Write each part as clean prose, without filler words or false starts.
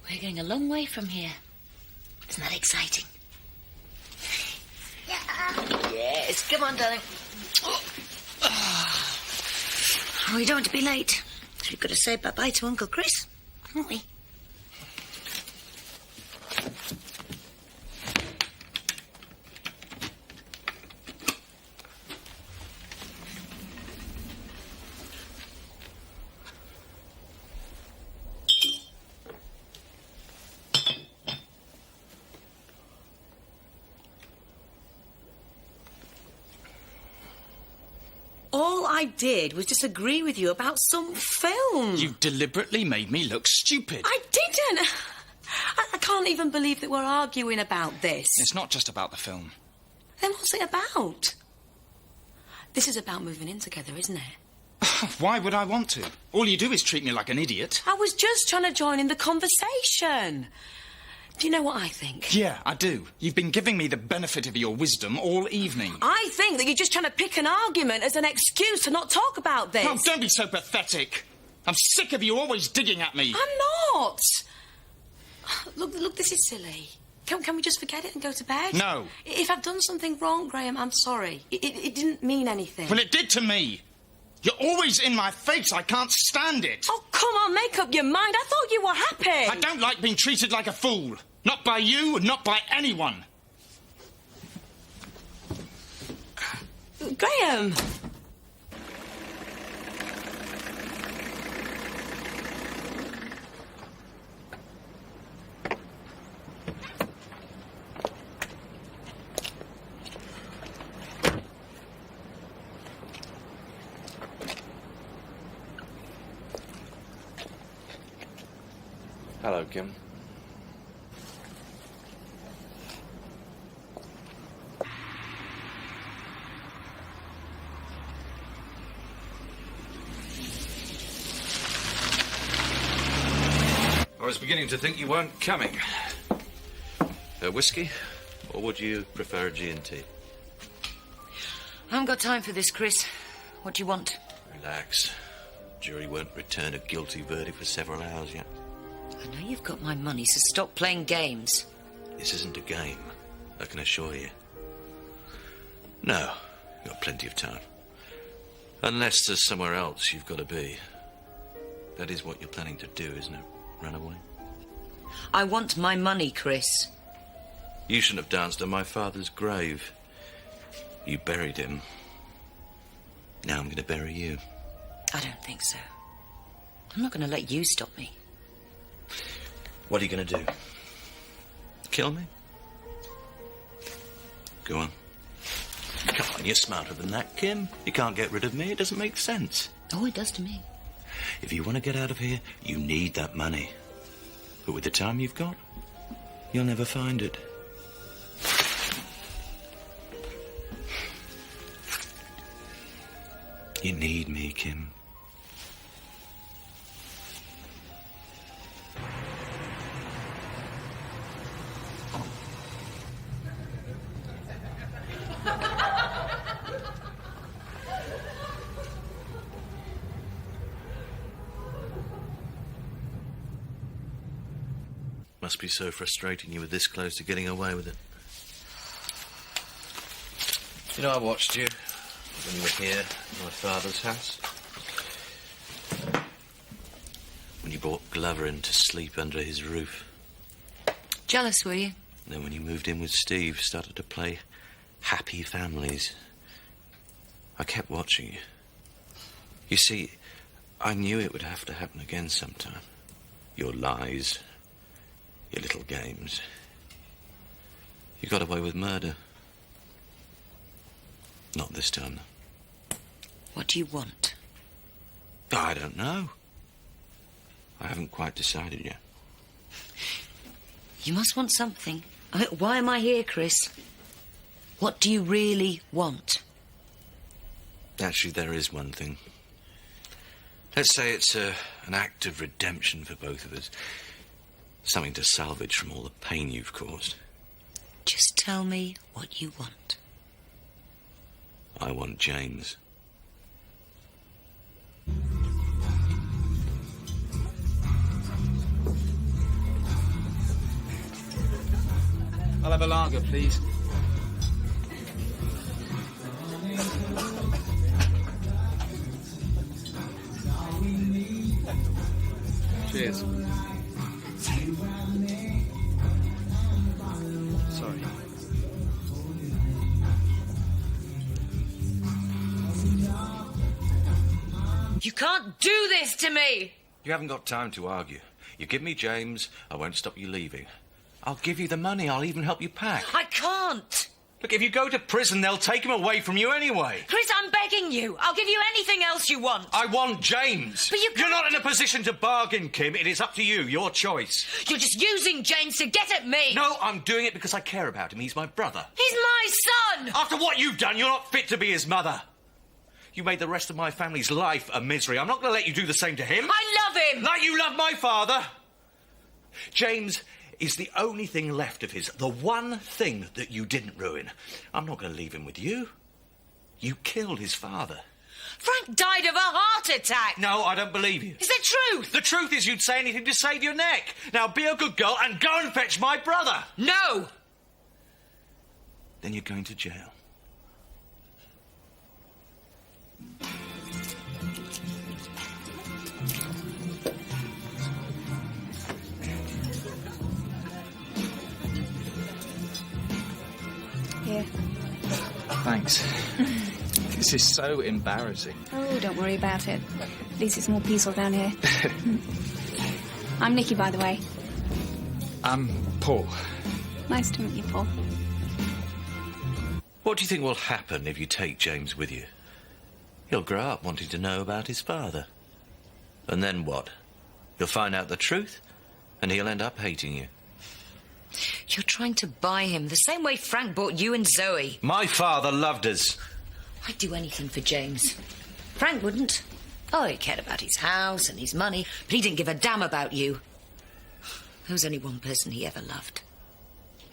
We're going a long way from here. Isn't that exciting? Yes, come on, darling. Oh, we don't want to be late. We've got to say bye-bye to Uncle Chris, haven't we? All I did was disagree with you about some film. You deliberately made me look stupid. I didn't. I can't even believe that we're arguing about this. It's not just about the film. Then what's it about? This is about moving in together, isn't it? Why would I want to? All you do is treat me like an idiot. I was just trying to join in the conversation. Do you know what I think? Yeah, I do. You've been giving me the benefit of your wisdom all evening. I think that you're just trying to pick an argument as an excuse to not talk about this. Oh, don't be so pathetic. I'm sick of you always digging at me. I'm not. Look, this is silly. Can we just forget it and go to bed? No. If I've done something wrong, Graham, I'm sorry. It didn't mean anything. Well, it did to me. You're always in my face. I can't stand it. Oh, come on, make up your mind. I thought you were happy. I don't like being treated like a fool. Not by you and not by anyone. Graham. Hello, Kim. I was beginning to think you weren't coming. A whiskey, or would you prefer a G&T? I haven't got time for this, Chris. What do you want? Relax. Jury won't return a guilty verdict for several hours yet. I know you've got my money, so stop playing games. This isn't a game, I can assure you. No, you've got plenty of time. Unless there's somewhere else you've got to be. That is what you're planning to do, isn't it? Run away? I want my money, Chris. You shouldn't have danced on my father's grave. You buried him. Now I'm going to bury you. I don't think so. I'm not going to let you stop me. What are you going to do? Kill me? Go on. Come on, you're smarter than that, Kim. You can't get rid of me. It doesn't make sense. Oh, it does to me. If you want to get out of here, you need that money. But with the time you've got, you'll never find it. You need me, Kim. Must be so frustrating you were this close to getting away with it. You know, I watched you when you were here at my father's house. When you brought Glover in to sleep under his roof. Jealous, were you? And then when you moved in with Steve, started to play happy families. I kept watching you. You see, I knew it would have to happen again sometime. Your lies, your little games. You got away with murder. Not this time. What do you want? I don't know. I haven't quite decided yet. You must want something. Why am I here, Chris? What do you really want? Actually, there is one thing. Let's say it's an act of redemption for both of us. Something to salvage from all the pain you've caused. Just tell me what you want. I want James. I'll have a lager, please. Cheers. Sorry. You can't do this to me! You haven't got time to argue. You give me James, I won't stop you leaving. I'll give you the money, I'll even help you pack. I can't! Look, if you go to prison, they'll take him away from you anyway. Chris, I'm begging you. I'll give you anything else you want. I want James. But You're not in a position to bargain, Kim. It is up to you, your choice. You're just using James to get at me. No, I'm doing it because I care about him. He's my brother. He's my son! After what you've done, you're not fit to be his mother. You made the rest of my family's life a misery. I'm not going to let you do the same to him. I love him! Like you love my father. James is the only thing left of his. The one thing that you didn't ruin. I'm not going to leave him with you. You killed his father. Frank died of a heart attack. No, I don't believe you. Is the truth? The truth is you'd say anything to save your neck. Now be a good girl and go and fetch my brother. No! Then you're going to jail. Here. Thanks. This is so embarrassing. Oh, don't worry about it. At least it's more peaceful down here. I'm Nikki, by the way. I'm Paul. Nice to meet you, Paul. What do you think will happen if you take James with you? He'll grow up wanting to know about his father. And then what? You'll find out the truth, and he'll end up hating you. You're trying to buy him the same way Frank bought you and Zoe. My father loved us. I'd do anything for James. Frank wouldn't. Oh, he cared about his house and his money, but he didn't give a damn about you. There was only one person he ever loved.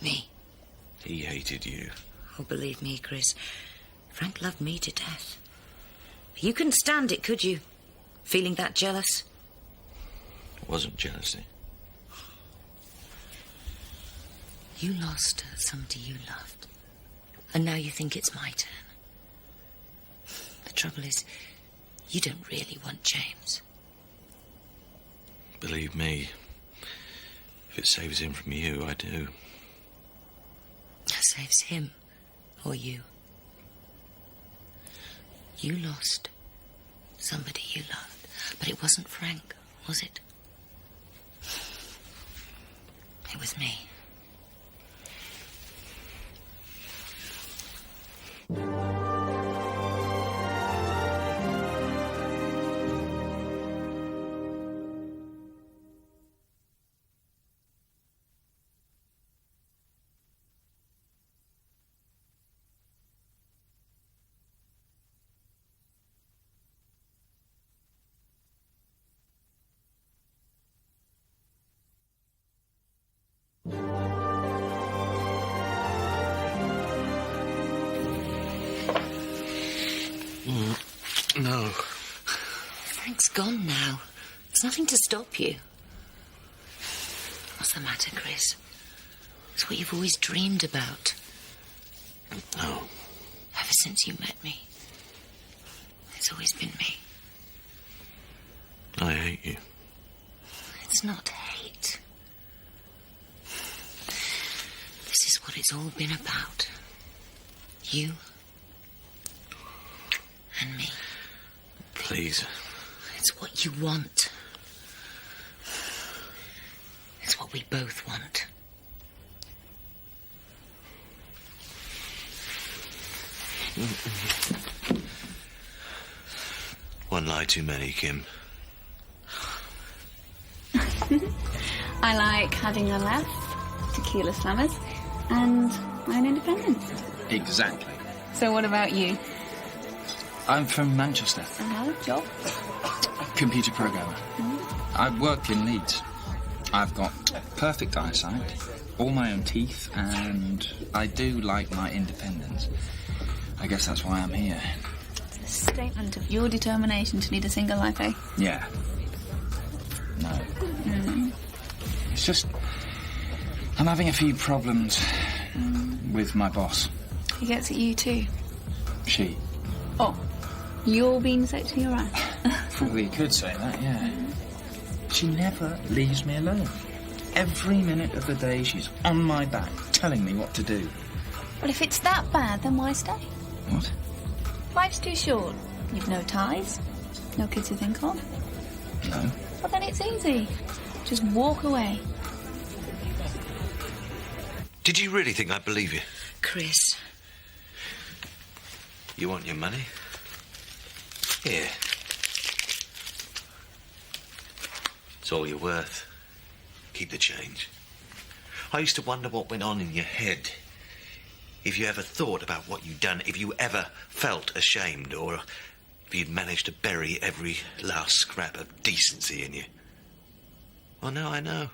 Me. He hated you. Oh, believe me, Chris, Frank loved me to death. You couldn't stand it, could you? Feeling that jealous? It wasn't jealousy. You lost somebody you loved, and now you think it's my turn. The trouble is, you don't really want James. Believe me, if it saves him from you, I do. Saves him, or you. You lost somebody you loved, but it wasn't Frank, was it? It was me. No. Frank's gone now. There's nothing to stop you. What's the matter, Chris? It's what you've always dreamed about. No. Ever since you met me. It's always been me. I hate you. It's not hate. This is what it's all been about. You and me. Please. It's what you want. It's what we both want. One lie too many, Kim. I like having a laugh tequila slammers, and I'm independent. Exactly. So what about you? I'm from Manchester. Job? Computer programmer. I work in Leeds. I've got perfect eyesight, all my own teeth, and I do like my independence. I guess that's why I'm here. It's a statement of your determination to lead a single life, eh? Yeah. No. It's just... I'm having a few problems with my boss. He gets at you too. She. Oh, you're being sexually harassed. Well, you could say that, yeah. She never leaves me alone. Every minute of the day, she's on my back, telling me what to do. Well, if it's that bad, then why stay? What? Life's too short. You've no ties, no kids to think of. No. Well, then it's easy. Just walk away. Did you really think I'd believe you? Chris. You want your money? Here. It's all you're worth. Keep the change. I used to wonder what went on in your head. If you ever thought about what you'd done, if you ever felt ashamed, or if you'd managed to bury every last scrap of decency in you. Well, now I know.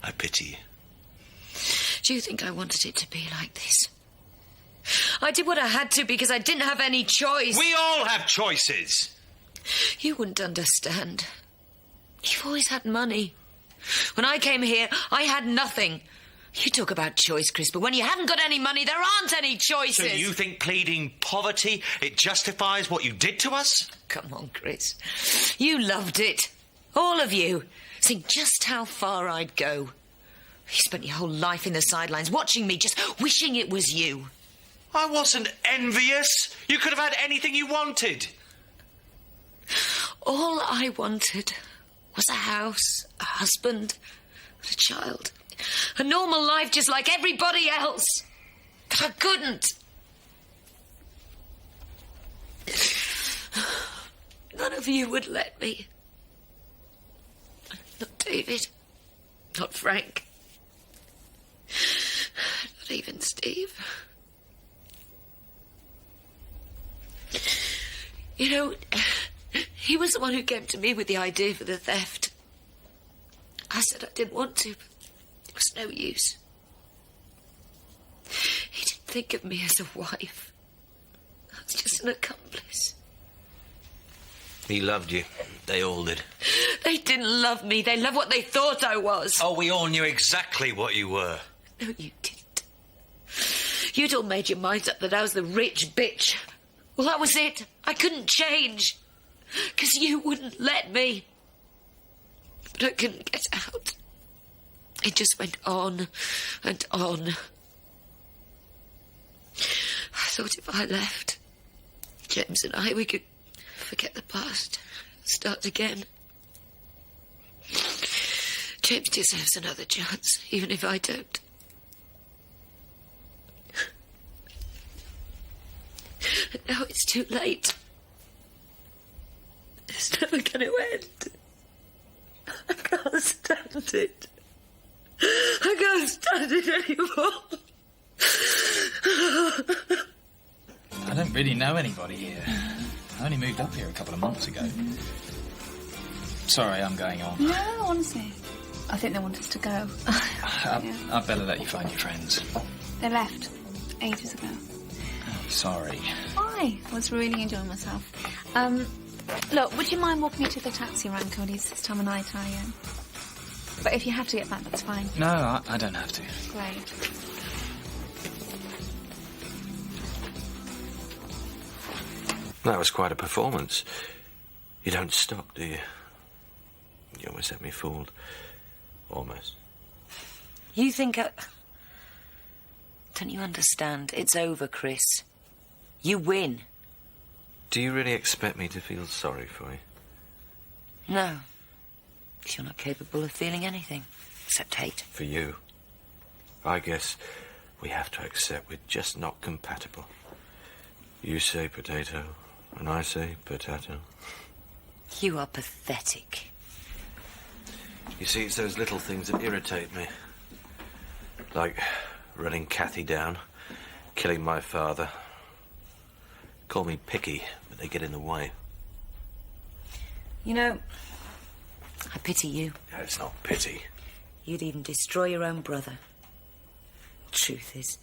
I pity you. Do you think I wanted it to be like this? I did what I had to because I didn't have any choice. We all have choices. You wouldn't understand. You've always had money. When I came here, I had nothing. You talk about choice, Chris, but when you haven't got any money, there aren't any choices. So you think pleading poverty, it justifies what you did to us? Come on, Chris. You loved it. All of you. Seeing just how far I'd go. You spent your whole life in the sidelines, watching me, just wishing it was you. I wasn't envious. You could have had anything you wanted. All I wanted was a house, a husband, and a child. A normal life just like everybody else. But I couldn't. None of you would let me. Not David. Not Frank. Not even Steve. You know, he was the one who came to me with the idea for the theft. I said I didn't want to, but it was no use. He didn't think of me as a wife. I was just an accomplice. He loved you. They all did. They didn't love me. They loved what they thought I was. Oh, we all knew exactly what you were. No, you didn't. You'd all made your minds up that I was the rich bitch. Well, that was it. I couldn't change. Because you wouldn't let me. But I couldn't get out. It just went on and on. I thought if I left, James and I, we could forget the past, start again. James deserves another chance, even if I don't. And now it's too late. It's never going to end. I can't stand it. I can't stand it anymore. I don't really know anybody here. I only moved up here a couple of months ago. Sorry, I'm going on. No, honestly. I think they want us to go. I'd better let you find your friends. They left ages ago. Oh, sorry. Why? I was really enjoying myself. Look, would you mind walking me to the taxi rank, Cody's this time of night, But if you have to get back, that's fine. No, I don't have to. Great. That was quite a performance. You don't stop, do you? You almost had me fooled. Almost. You think I... Don't you understand? It's over, Chris. You win. Do you really expect me to feel sorry for you? No. You're not capable of feeling anything, except hate. For you? I guess we have to accept we're just not compatible. You say potato, and I say potato. You are pathetic. You see, it's those little things that irritate me. Like running Kathy down, killing my father. Call me picky, but they get in the way. You know, I pity you. It's not pity. You'd even destroy your own brother. Truth is,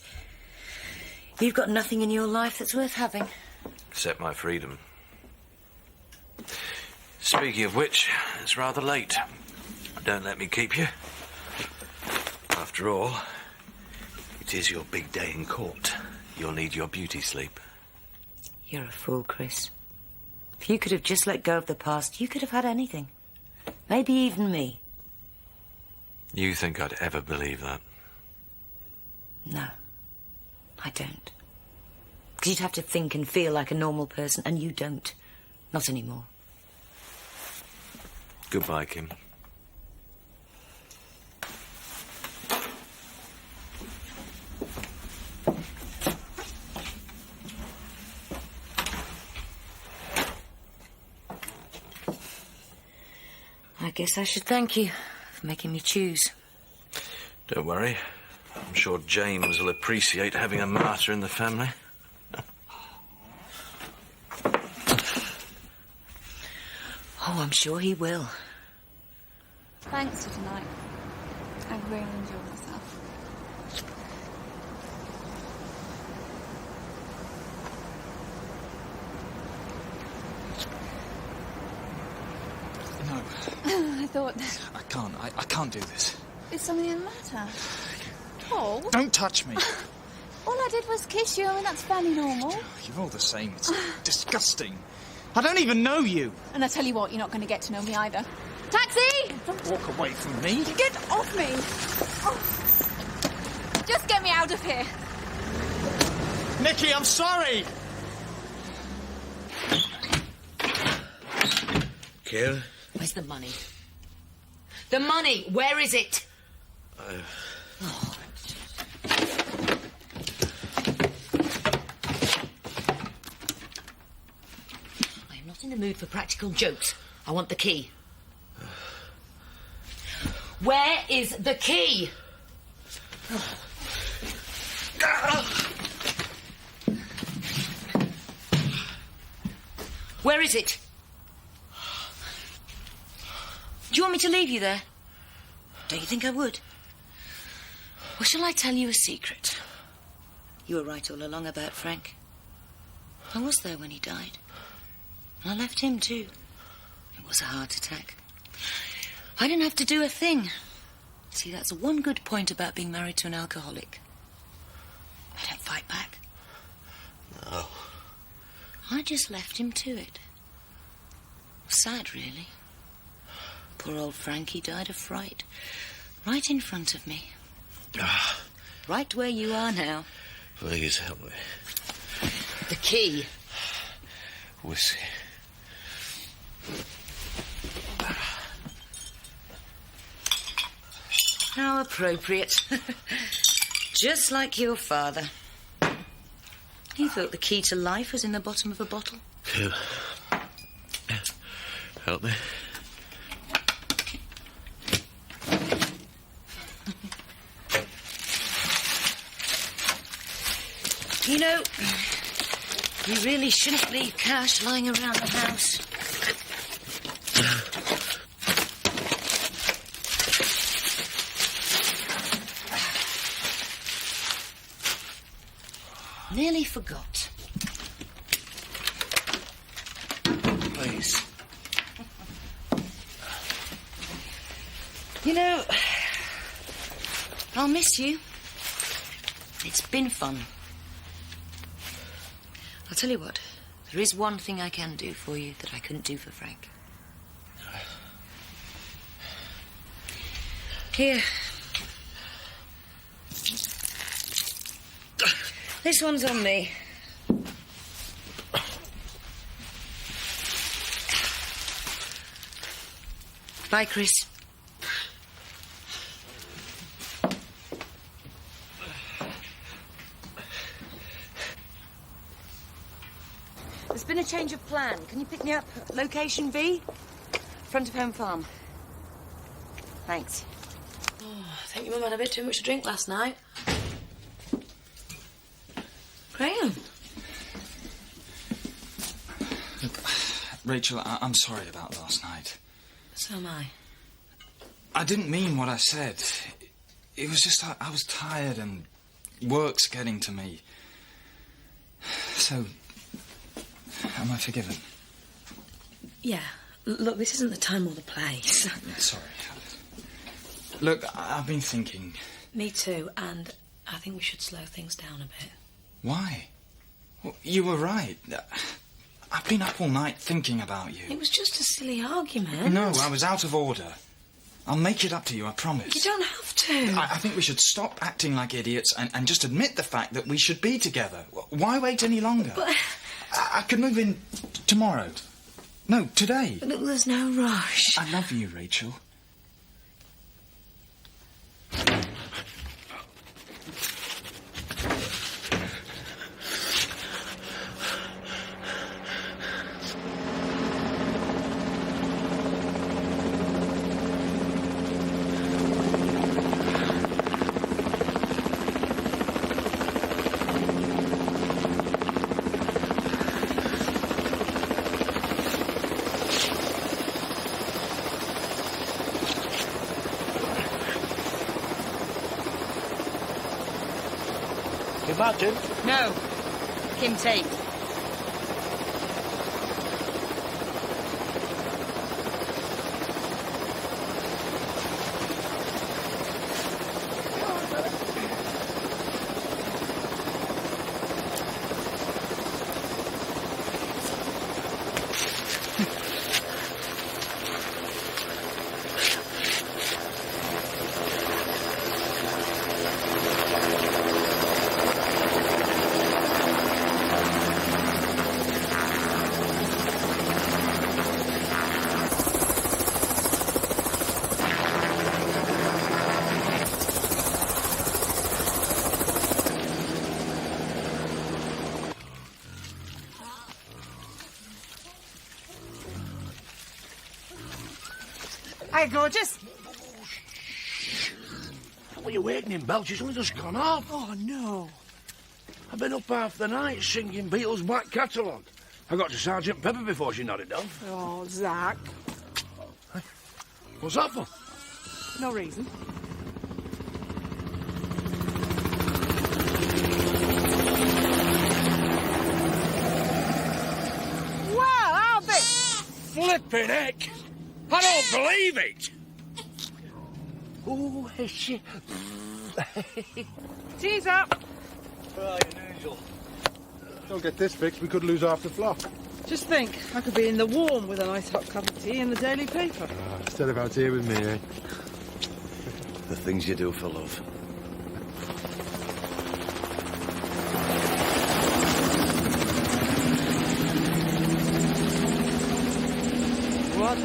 you've got nothing in your life that's worth having. Except my freedom. Speaking of which, it's rather late. Don't let me keep you. After all, it is your big day in court. You'll need your beauty sleep. You're a fool, Chris. If you could have just let go of the past, you could have had anything. Maybe even me. You think I'd ever believe that? No, I don't. Because you'd have to think and feel like a normal person, and you don't. Not anymore. Goodbye, Kim. I guess I should thank you for making me choose. Don't worry. I'm sure James will appreciate having a martyr in the family. Oh, I'm sure he will. Thanks for tonight. I really enjoyed myself. No. I thought... I can't do this. Is something the matter? Paul? Don't touch me. All I did was kiss you. I mean, that's fairly normal. You're all the same. It's disgusting. I don't even know you. And I tell you what, you're not going to get to know me either. Taxi! Don't walk away from me. Get off me! Oh. Just get me out of here. Nicky, I'm sorry. Kim? Where's the money? The money! Where is it? Oh. I'm not in the mood for practical jokes. I want the key. Where is the key? Where is it? Do you want me to leave you there? Don't you think I would? Or shall I tell you a secret? You were right all along about Frank. I was there when he died. And I left him too. It was a heart attack. I didn't have to do a thing. See, that's one good point about being married to an alcoholic. I don't fight back. No. I just left him to it. Sad, really. Poor old Frankie died of fright. Right in front of me. Right where you are now. Please help me. The key. Whiskey. How appropriate. Just like your father. He thought the key to life was in the bottom of a bottle. Kim. Help me. You know, you really shouldn't leave cash lying around the house. Nearly forgot. Please. You know, I'll miss you. It's been fun. I'll tell you what, there is one thing I can do for you that I couldn't do for Frank. Here. This one's on me. Bye, Chris. There's been a change of plan. Can you pick me up? Location B? Front of home farm. Thanks. I think your mum had a bit too much to drink last night. Graham. Look, Rachel, I'm sorry about last night. So am I. I didn't mean what I said. It was just I was tired and work's getting to me. So, am I forgiven? Yeah. Look, this isn't the time or the place. Yeah, sorry. Look, I've been thinking. Me too, and I think we should slow things down a bit. Why? Well, you were right. I've been up all night thinking about you. It was just a silly argument. No, I was out of order. I'll make it up to you, I promise. You don't have to. I think we should stop acting like idiots and just admit the fact that we should be together. Why wait any longer? But... I could move in tomorrow. No, today. Look, there's no rush. I love you, Rachel. Martin? No. Kim Tate. Hi, gorgeous. What are you waiting in, Belle? She's only just gone off. Oh, no. I've been up half the night singing Beatles' back catalogue. I got to Sergeant Pepper before she nodded off. Oh, Zach. What's that for? No reason. Well, I'll be... Flipping heck! I don't believe it! Oh, is she? Tease up. Don't get this fixed, we could lose half the flock. Just think, I could be in the warm with a nice hot cup of tea in the daily paper. Instead of out here with me, eh? The things you do for love. What?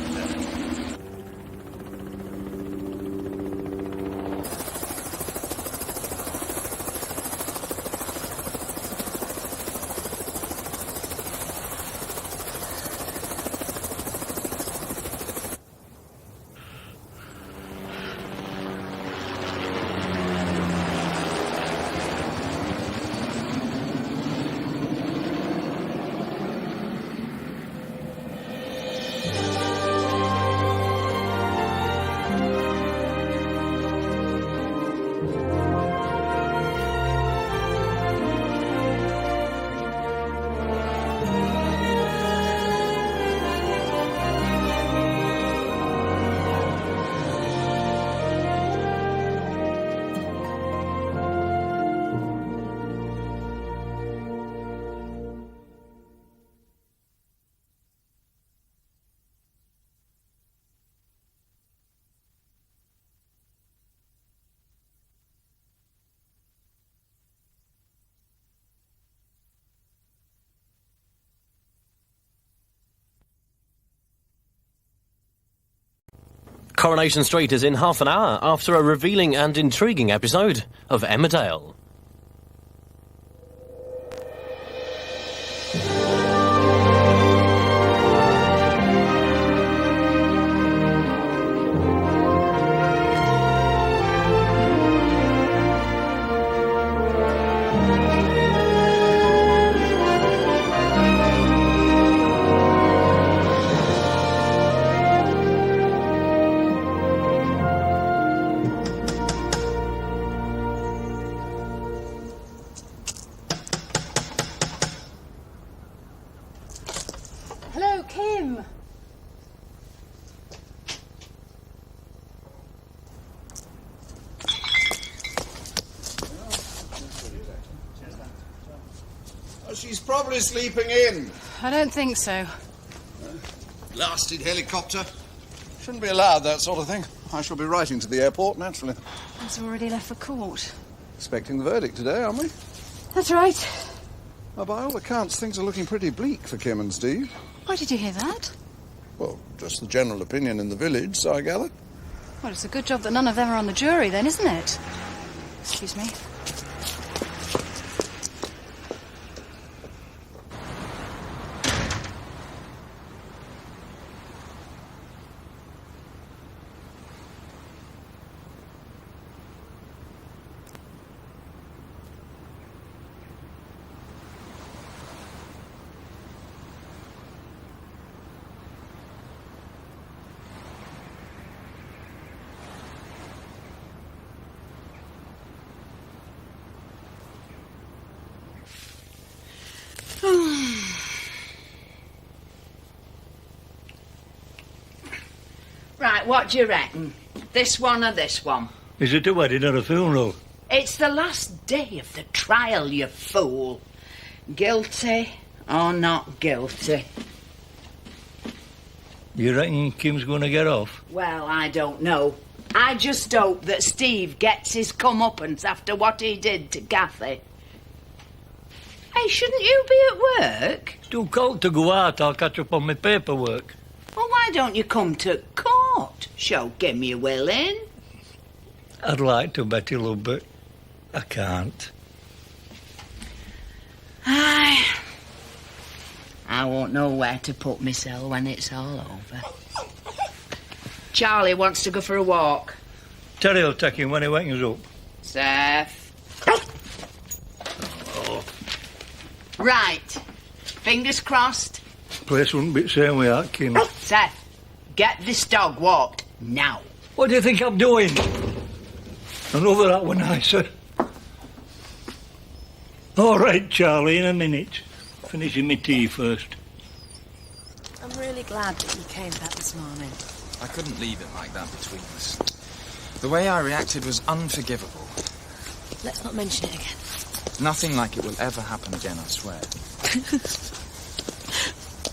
Coronation Street is in half an hour after a revealing and intriguing episode of Emmerdale. She's probably sleeping in. I don't think so. Blasted helicopter. Shouldn't be allowed that sort of thing. I shall be writing to the airport, naturally. He's already left for court. Expecting the verdict today, aren't we? That's right. Well, by all accounts, things are looking pretty bleak for Kim and Steve. Why did you hear that? Well, just the general opinion in the village, so I gather. Well, it's a good job that none of them are on the jury then, isn't it? Excuse me. Right, what do you reckon? This one or this one? Is it a wedding or a funeral? It's the last day of the trial, you fool. Guilty or not guilty? You reckon Kim's going to get off? Well, I don't know. I just hope that Steve gets his comeuppance after what he did to Kathy. Hey, shouldn't you be at work? Too cold to go out. I'll catch up on my paperwork. Well, why don't you come to court? Show Kim you're willing. I'd like to, Betty, love, but I can't. I won't know where to put myself when it's all over. Charlie wants to go for a walk. Terry will take him when he wakens up. Seth. Right. Fingers crossed. Place wouldn't be the same without Kim. Seth, get this dog walked now. What do you think I'm doing? Another that one nicer. All right, Charlie, in a minute. Finishing my tea first. I'm really glad that you came back this morning. I couldn't leave it like that between us. The way I reacted was unforgivable. Let's not mention it again. Nothing like it will ever happen again, I swear.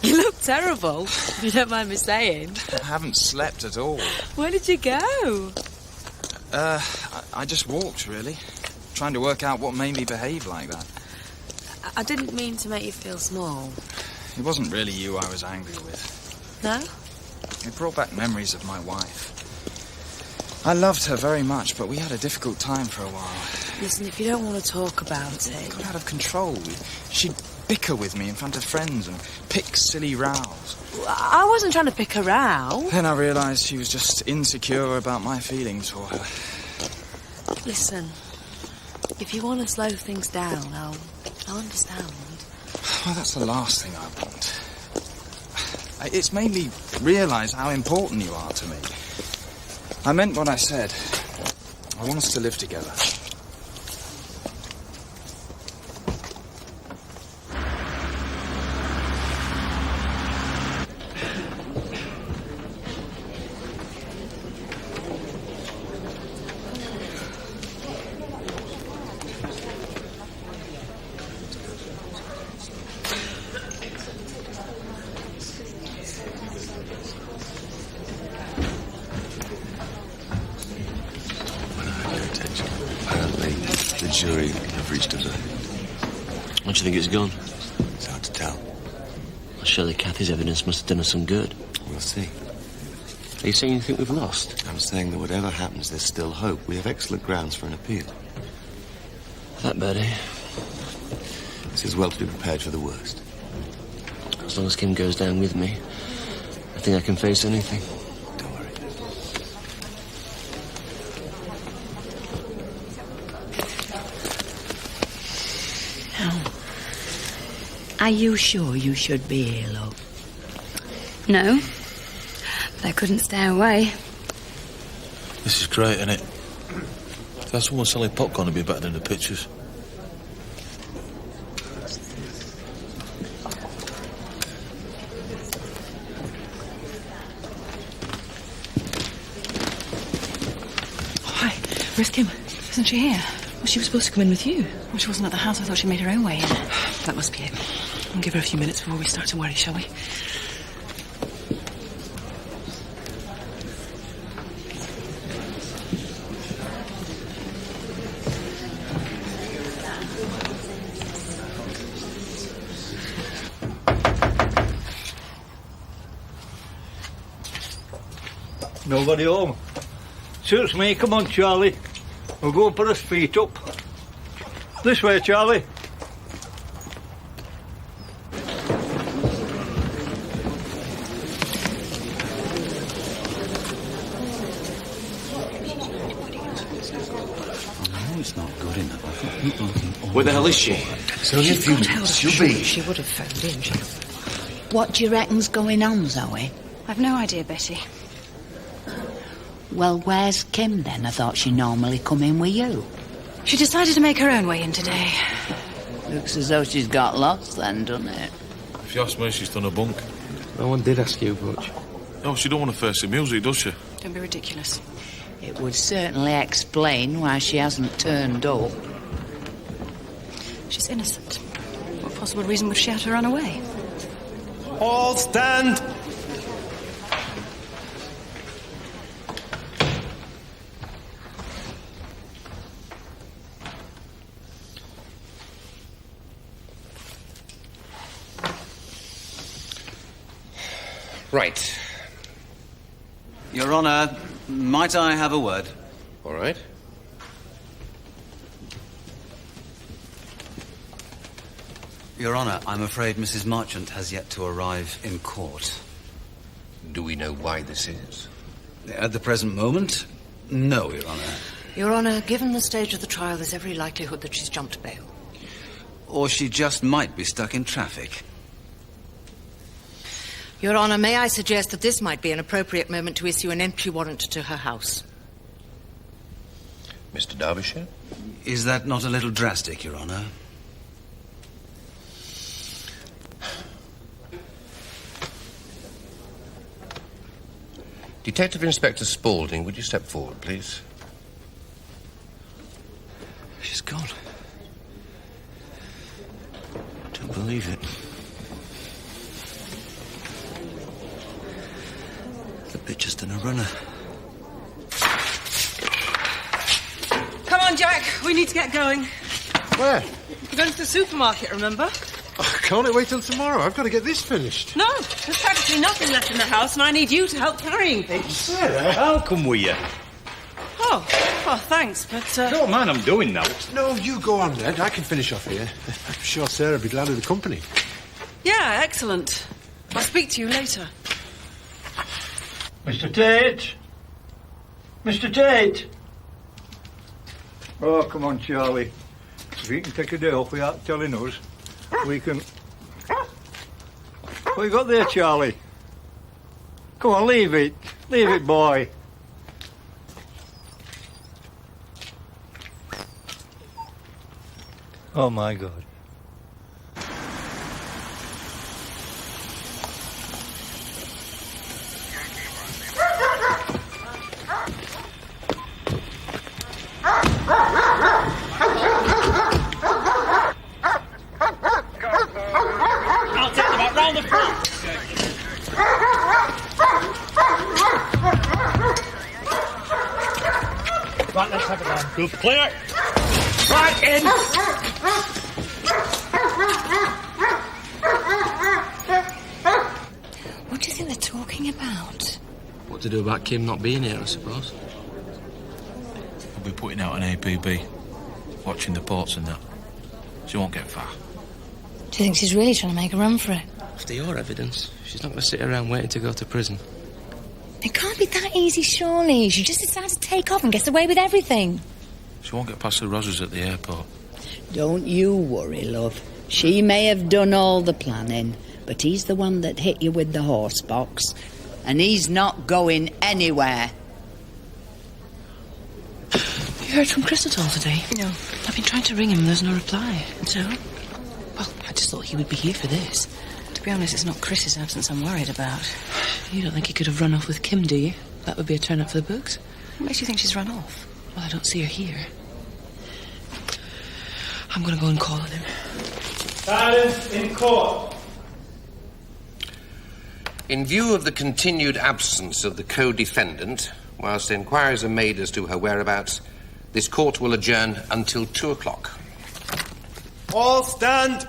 You look terrible, if you don't mind me saying. I haven't slept at all. Where did you go? I just walked, really. Trying to work out what made me behave like that. I didn't mean to make you feel small. It wasn't really you I was angry with. No? It brought back memories of my wife. I loved her very much, but we had a difficult time for a while. Listen, if you don't want to talk about it... It got out of control. She'd bicker with me in front of friends and pick silly rows. I wasn't trying to pick a row. Then I realised she was just insecure about my feelings for her. Listen, if you want to slow things down, I'll understand. Well, that's the last thing I want. It's made me realise how important you are to me. I meant what I said. I want us to live together. Jury have reached a verdict. What do you think it's gone? It's hard to tell. Well, surely Kathy's evidence must have done us some good. We'll see. Are you saying you think we've lost? I'm saying that whatever happens, there's still hope. We have excellent grounds for an appeal. That, Bertie. It's as well to be prepared for the worst. As long as Kim goes down with me, I think I can face anything. Don't worry. Are you sure you should be here, love? No. But I couldn't stay away. This is great, isn't it? That's someone selling popcorn would be better than the pictures. Hi, where's Kim? Isn't she here? Well, she was supposed to come in with you. Well, she wasn't at the house. I thought she made her own way in. That must be it. I'll give her a few minutes before we start to worry, shall we? Nobody home. Suits me. Come on, Charlie. We'll go and put his feet up. This way, Charlie. It's not good enough. I thought people think, Where the hell is she? It's only a few minutes. She'll be. She would have phoned in. What do you reckon's going on, Zoe? I've no idea, Betty. Well, where's Kim then? I thought she normally come in with you. She decided to make her own way in today. Looks as though she's got lost then, doesn't it? If you ask me, she's done a bunk. No one did ask you, Butch. No, she don't want to face the music, does she? Don't be ridiculous. It would certainly explain why she hasn't turned up. She's innocent. What possible reason would she have to run away? All stand! Right. Your Honour, might I have a word? All right. Your Honour, I'm afraid Mrs. Marchant has yet to arrive in court. Do we know why this is? At the present moment, no, Your Honour. Your Honour, given the stage of the trial, there's every likelihood that she's jumped bail. Or she just might be stuck in traffic. Your Honour, may I suggest that this might be an appropriate moment to issue an entry warrant to her house? Mr. Derbyshire? Is that not a little drastic, Your Honour? Detective Inspector Spaulding, would you step forward, please? She's gone. Don't believe it. The bitch has done a runner. Come on, Jack. We need to get going. Where? We're going to the supermarket, remember? Oh, can't it wait till tomorrow? I've got to get this finished. No, there's practically nothing left in the house, and I need you to help carrying things. Sarah, I'll come with you. Oh, thanks, but... Don't mind I'm doing that. No, you go on, Ned. I can finish off here. I'm sure Sarah'd be glad of the company. Yeah, excellent. I'll speak to you later. Mr. Tate? Mr. Tate? Oh, come on, Charlie. If you can take a day off without telling us, we can... What you got there, Charlie? Come on, leave it. Leave it, boy. Oh, my God. I'll take them out round the front. Right, let's have it down. Good, clear. Right in. What do you think they're talking about? What to do about Kim not being here, I suppose. We'll be putting out an APB, watching the ports and that. She won't get far. Do you think she's really trying to make a run for it? After your evidence, she's not going to sit around waiting to go to prison. It can't be that easy, surely. She just decides to take off and gets away with everything. She won't get past the Rosses at the airport. Don't you worry, love. She may have done all the planning, but he's the one that hit you with the horse box, and he's not going anywhere. You heard from Chris at all today? No. I've been trying to ring him and there's no reply. So? Well, I just thought he would be here for this. To be honest, it's not Chris's absence I'm worried about. You don't think he could have run off with Kim, do you? That would be a turn up for the books. What makes you think she's run off? Well, I don't see her here. I'm going to go and call on him. Silence in court. In view of the continued absence of the co-defendant, whilst inquiries are made as to her whereabouts, this court will adjourn until 2 o'clock. All stand.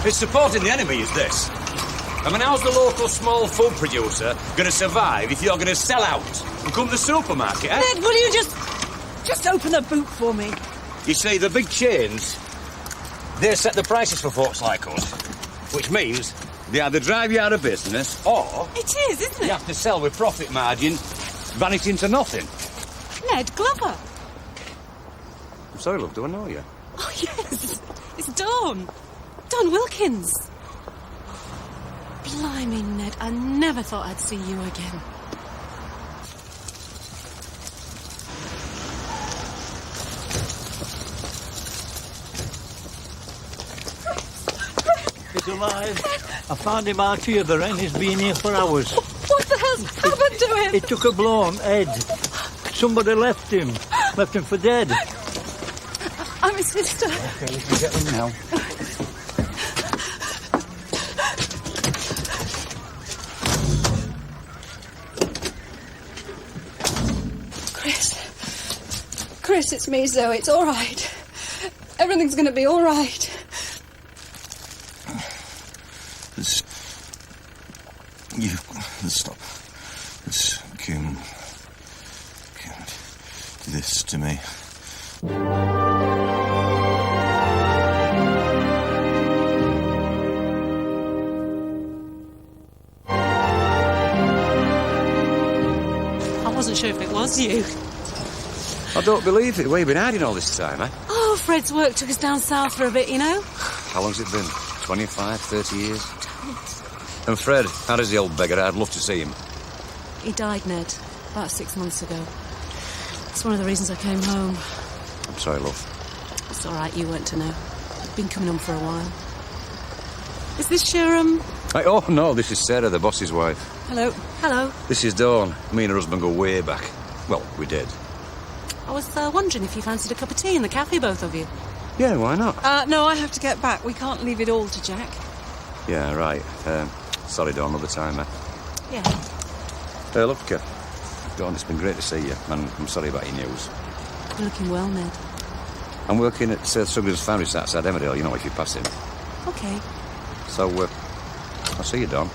It's supporting the enemy, is this? I mean, how's the local small food producer going to survive if you're going to sell out and come to the supermarket, eh? Ned, will you just open the boot for me? You see, the big chains, they set the prices for folks like us, which means they either drive you out of business or... It is, isn't it? You have to sell with profit margin, vanity into nothing. Ned Glover. I'm sorry, love, do I know you? Oh, yes. It's Dawn. Dawn Wilkins. Blimey, Ned, I never thought I'd see you again. He's alive. I found him out here, the end. He's been here for hours. What the hell's happened to him? He took a blow on head. Somebody left him for dead. I'm his sister. Okay, we can get them now. Chris, it's me, Zoe. It's all right. Everything's going to be all right. Stop. Kim do this to me. I wasn't sure if it was you. I don't believe it. Where you been hiding all this time, eh? Oh, Fred's work took us down south for a bit, you know. How long's it been? 25, 30 years? And Fred, how does the old beggar? I'd love to see him. He died, Ned, about 6 months ago. It's one of the reasons I came home. I'm sorry, love. It's all right, you weren't to know. I've been coming home for a while. Is this your, Hey, oh, no, this is Sarah, the boss's wife. Hello. Hello. This is Dawn. Me and her husband go way back. Well, we did. I was wondering if you fancied a cup of tea in the cafe, both of you. Yeah, why not? No, I have to get back. We can't leave it all to Jack. Yeah, right. Sorry, Dawn, another time, eh? Yeah. Look, Dawn, it's been great to see you, and I'm sorry about your news. You're looking well, Ned. I'm working at Sugars Foundry outside Emmerdale, you know, if you're passing. OK. So, I'll see you, Dawn.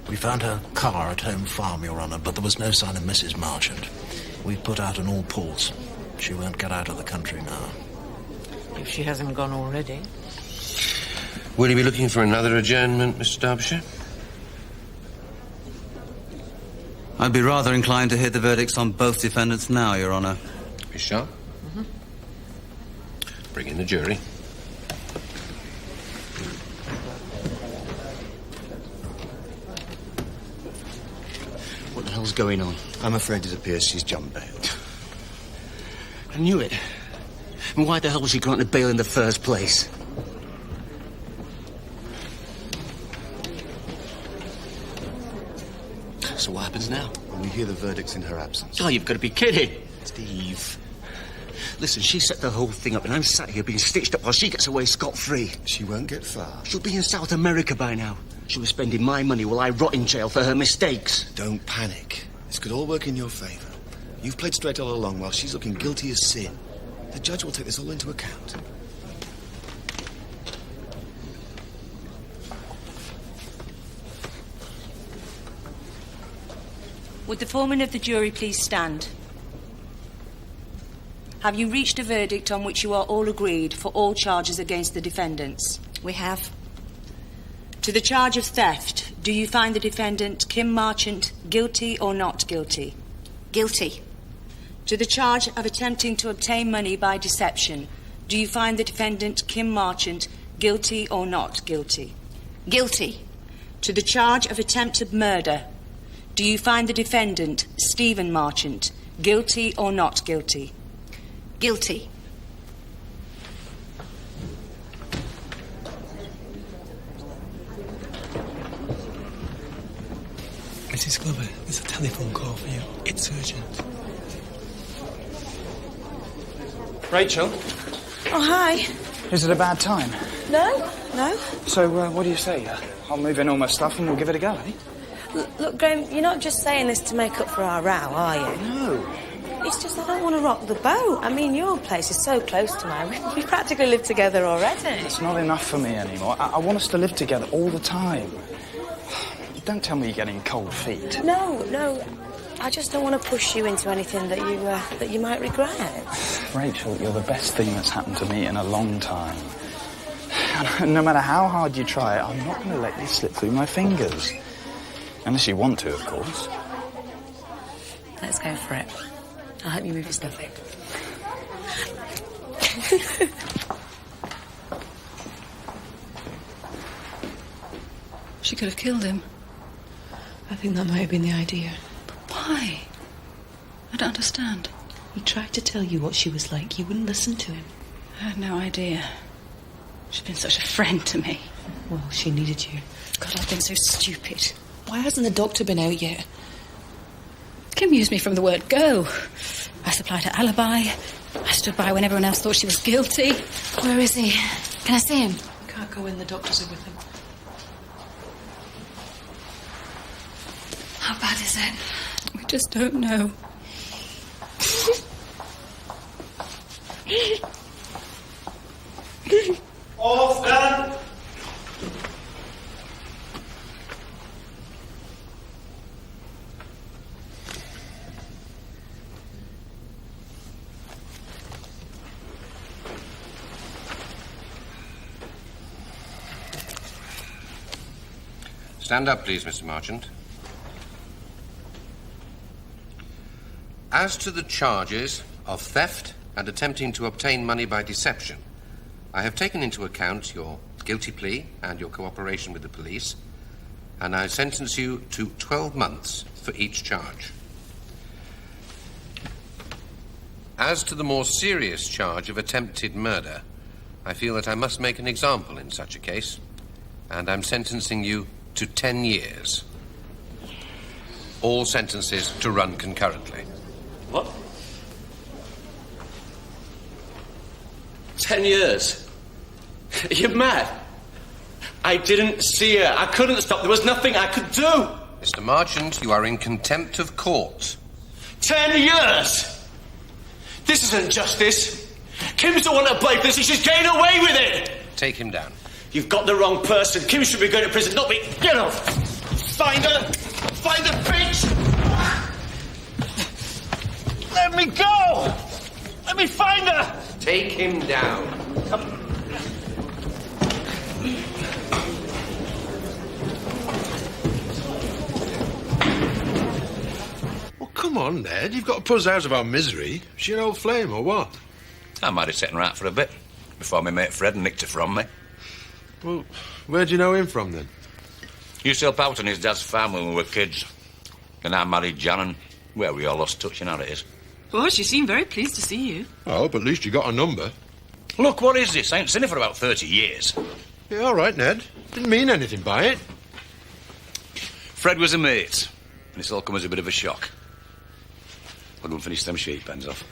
We found her car at Home Farm, Your Honour, but there was no sign of Mrs. Marchant. We put out on all ports. She won't get out of the country now. If she hasn't gone already. Will you be looking for another adjournment, Mr. Derbyshire? I'd be rather inclined to hear the verdicts on both defendants now, Your Honour. Be sure. Bring in the jury. What the hell's going on? I'm afraid it appears she's jumped bail. I knew it. And why the hell was she granted bail in the first place? So what happens now? When we hear the verdicts in her absence. Oh, you've got to be kidding. Steve. Listen, she set the whole thing up and I'm sat here being stitched up while she gets away scot-free. She won't get far. She'll be in South America by now. She was spending my money while I rot in jail for her mistakes. Don't panic. This could all work in your favour. You've played straight all along while she's looking guilty as sin. The judge will take this all into account. Would the foreman of the jury please stand? Have you reached a verdict on which you are all agreed for all charges against the defendants? We have. To the charge of theft, do you find the defendant, Kim Marchant, guilty or not guilty? Guilty. To the charge of attempting to obtain money by deception, do you find the defendant, Kim Marchant, guilty or not guilty? Guilty. To the charge of attempted murder, do you find the defendant, Stephen Marchant, guilty or not guilty? Guilty. Mrs. Glover, there's a telephone call for you. It's urgent. Rachel, Oh, hi. is it a bad time? No, no. So, what do you say? I'll move in all my stuff and we'll give it a go, eh? Look, Graham, you're not just saying this to make up for our row, are you? No. It's just I don't want to rock the boat. I mean, your place is so close to mine. We practically live together already. It's not enough for me anymore. I want us to live together all the time. Don't tell me you're getting cold feet. No. I just don't want to push you into anything that you might regret. Rachel, you're the best thing that's happened to me in a long time. And no matter how hard you try, I'm not going to let you slip through my fingers. Unless you want to, of course. Let's go for it. I'll help you move your stuff in. She could have killed him. I think that might have been the idea. But why? I don't understand. He tried to tell you what she was like. You wouldn't listen to him. I had no idea. She's been such a friend to me. Well, she needed you. God, I've been so stupid. Why hasn't the doctor been out yet? Kim used me from the word go. I supplied her alibi. I stood by when everyone else thought she was guilty. Where is he? Can I see him? You can't go in. The doctors are with him. How bad is it? We just don't know. All stand. Stand up, please, Mr. Marchant. As to the charges of theft and attempting to obtain money by deception, I have taken into account your guilty plea and your cooperation with the police, and I sentence you to 12 months for each charge. As to the more serious charge of attempted murder, I feel that I must make an example in such a case, and I'm sentencing you to 10 years. All sentences to run concurrently. What? 10 years? You're mad. I didn't see her. I couldn't stop. There was nothing I could do. Mr. Marchant, you are in contempt of court. 10 years? This isn't justice. Kim's the one that played this and she's getting away with it. Take him down. You've got the wrong person. Kim should be going to prison, not me. Get off. Find her. Find the bitch. Let me go. Let me find her. Take him down. Well, come on, Ned. You've got to put us out of our misery. Is she an old flame or what? I might have setting her out for a bit before my mate Fred nicked her from me. Well, where'd you know him from, then? Used to help out on his dad's farm when we were kids. Then I married Jan, and, well, we all lost touch, you know how it is. Oh, she seemed very pleased to see you. Oh, but at least you got a number. Look, what is this? I ain't seen her for about 30 years. Yeah, all right, Ned. Didn't mean anything by it. Fred was a mate, and it's all come as a bit of a shock. I'll go and finish them sheep pens off.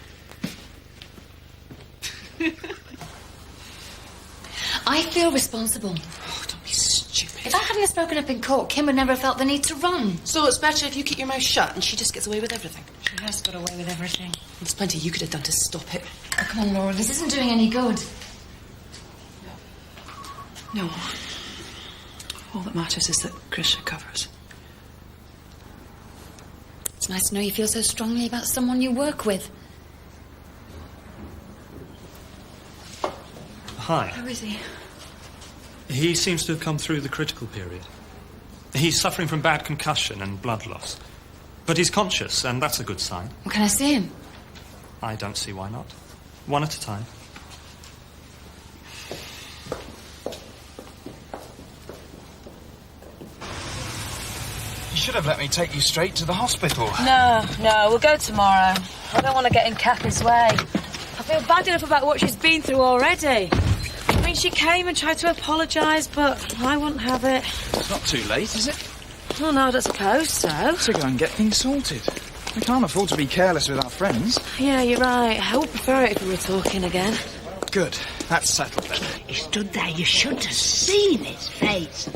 I feel responsible. Oh, don't be stupid. If I hadn't have spoken up in court, Kim would never have felt the need to run. So it's better if you keep your mouth shut and she just gets away with everything. She has got away with everything. There's plenty you could have done to stop it. Oh, come on, Laura, this isn't doing any good. No. All that matters is that Chris recovers. It's nice to know you feel so strongly about someone you work with. Hi. How is he? He seems to have come through the critical period. He's suffering from bad concussion and blood loss. But he's conscious, and that's a good sign. Well, can I see him? I don't see why not. One at a time. You should have let me take you straight to the hospital. No, we'll go tomorrow. I don't want to get in Kathy's way. I feel bad enough about what she's been through already. I mean, she came and tried to apologise, but I wouldn't have it. It's not too late, is it? Oh, no, I don't suppose so. To go and get things sorted. We can't afford to be careless with our friends. Yeah, you're right. I would prefer it if we were talking again. Good. That's settled then. He stood there. You should have seen his face.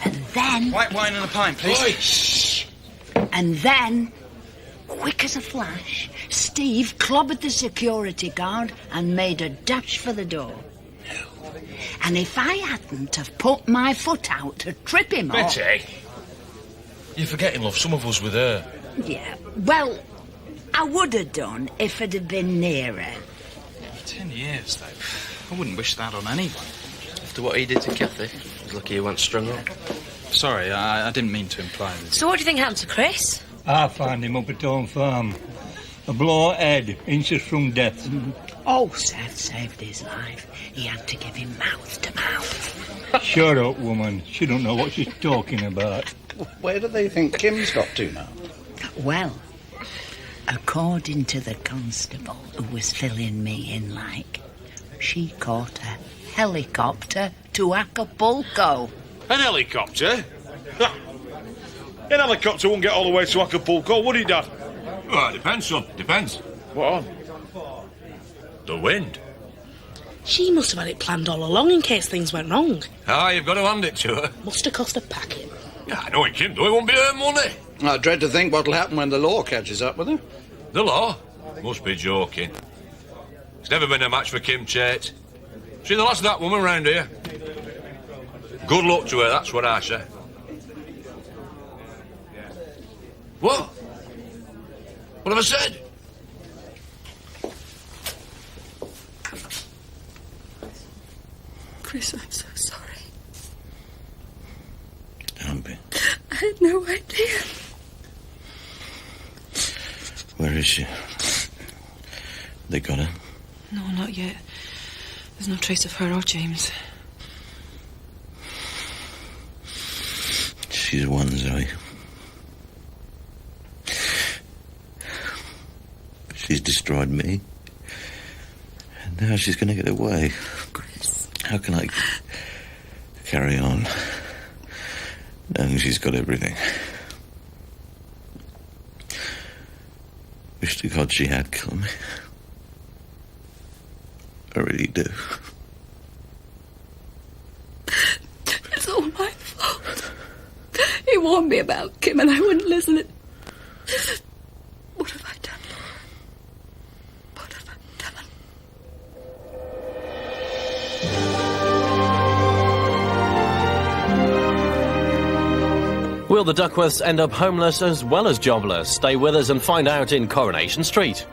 And then... White wine and a pint, please. Shh. And then, quick as a flash, Steve clobbered the security guard and made a dash for the door. And if I hadn't have put my foot out to trip him up... Betty! You're forgetting, love, some of us were there. Yeah, well, I would have done if it had been nearer. 10 years, though. I wouldn't wish that on anyone. After what he did to Kathy, he's lucky he wasn't strung up. Sorry, I didn't mean to imply this. So what do you think happened to Chris? I found him up at Home Farm. A blow head, inches from death. Oh, Seth saved his life. He had to give him mouth to mouth. Shut up, woman. She don't know what she's talking about. Where do they think Kim's got to now? Well, according to the constable who was filling me in like, she caught a helicopter to Acapulco. An helicopter? An helicopter won't get all the way to Acapulco, would it, Dad? Well, it depends, son. Depends. What on? The wind. She must have had it planned all along in case things went wrong. Ah, you've got to hand it to her. Must have cost a packing. Yeah, I know it, Kim, though. It won't be her money. I dread to think what'll happen when the law catches up with her. The law? Must be joking. It's never been a match for Kim Chait. She's the last of that woman round here. Good luck to her, that's what I say. What? What have I said? Chris, I'm so sorry. Don't be. I had no idea. Where is she? They got her? No, not yet. There's no trace of her or James. She's one, Zoe. She's destroyed me. And now she's going to get away. Chris. How can I carry on knowing she's got everything? Wish to God she had killed me. I really do. It's all my fault. He warned me about Kim and I wouldn't listen. What have I done, Laura? What have I done? Will the Duckworths end up homeless as well as jobless? Stay with us and find out in Coronation Street.